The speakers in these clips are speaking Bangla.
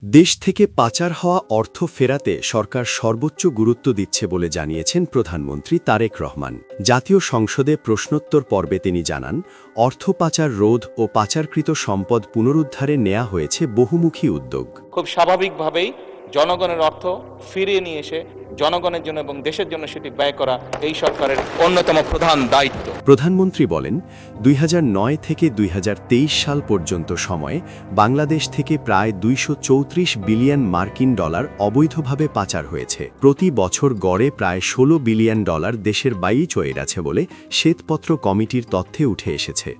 দেশ থেকে পাচার হওয়া অর্থ ফেরাতে সরকার সর্বোচ্চ গুরুত্ব দিচ্ছে বলে জানিয়েছেন প্রধানমন্ত্রী তারেক রহমান। জাতীয় সংসদে প্রশ্নোত্তর পর্বে তিনি জানান, অর্থ পাচার রোধ ও পাচারকৃত সম্পদ পুনরুদ্ধারে নেওয়া হয়েছে বহুমুখী উদ্যোগ। খুব স্বাভাবিকভাবেই জনগণের অর্থ ফিরিয়ে নিয়ে এসে জনগণের জন্য এবং দেশের জন্য সেটি ব্যয় করা এই সরকারের অন্যতম প্রধান দায়িত্ব। প্রধানমন্ত্রী বলেন, 2009 থেকে 2023 সাল পর্যন্ত সময়ে বাংলাদেশ থেকে প্রায় 234 বিলিয়ন মার্কিন ডলার অবৈধভাবে পাচার হয়েছে। প্রতি বছর গড়ে প্রায় 16 বিলিয়ন ডলার দেশের বাইরে চলে গেছে বলে শ্বেতপত্র কমিটির তথ্যে উঠে এসেছে।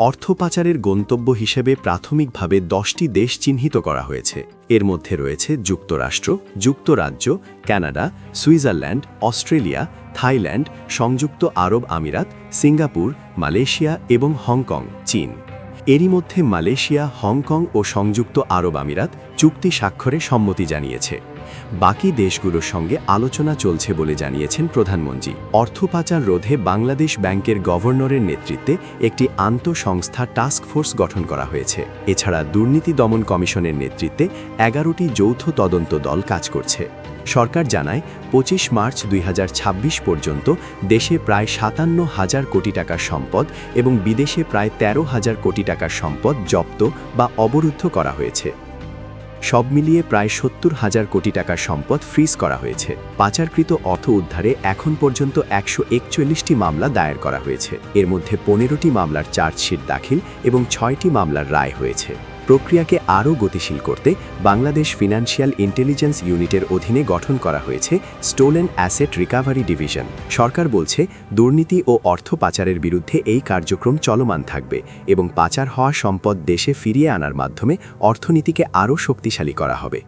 অর্থ পাচারের গন্তব্য হিসেবে প্রাথমিকভাবে 10টি দেশ চিহ্নিত করা হয়েছে। এর মধ্যে রয়েছে যুক্তরাষ্ট্র, যুক্তরাজ্য, কানাডা, সুইজারল্যান্ড, অস্ট্রেলিয়া, থাইল্যান্ড, সংযুক্ত আরব আমিরাত, সিঙ্গাপুর, মালয়েশিয়া এবং হংকং, চীন। এরই মধ্যে মালয়েশিয়া, হংকং ও সংযুক্ত আরব আমিরাত চুক্তি স্বাক্ষরে সম্মতি জানিয়েছে। বাকি দেশগুলোর সঙ্গে আলোচনা চলছে বলে জানিয়েছেন প্রধানমন্ত্রী। অর্থ পাচার রোধে বাংলাদেশ ব্যাংকের গভর্নরের নেতৃত্বে একটি আন্তঃসংস্থা টাস্ক ফোর্স গঠন করা হয়েছে। এছাড়া দুর্নীতি দমন কমিশনের নেতৃত্বে 11টি যৌথ তদন্ত দল কাজ করছে। সরকার জানায়, 25 মার্চ 2026 পর্যন্ত দেশে প্রায় 57,000 কোটি টাকার সম্পদ এবং বিদেশে প্রায় 13,000 কোটি টাকার সম্পদ জব্দ বা অবরুদ্ধ করা হয়েছে। সব মিলিয়ে প্রায় 70,000 কোটি টাকার সম্পদ ফ্রিজ করা হয়েছে। পাচারকৃত অর্থ উদ্ধারে এখন পর্যন্ত 141টি মামলা দায়ের করা হয়েছে। এর মধ্যে 15টি মামলার চার্জশিট দাখিল এবং 6টি মামলার রায় হয়েছে। প্রক্রিয়াকে আরও গতিশীল করতে বাংলাদেশ ফিনান্সিয়াল ইন্টেলিজেন্স ইউনিটের অধীনে গঠন করা হয়েছে স্টোলেন অ্যাসেট রিকাভারি ডিভিশন। সরকার বলছে, দুর্নীতি ও অর্থ পাচারের বিরুদ্ধে এই কার্যক্রম চলমান থাকবে এবং পাচার হওয়া সম্পদ দেশে ফিরিয়ে আনার মাধ্যমে অর্থনীতিকে আরও শক্তিশালী করা হবে।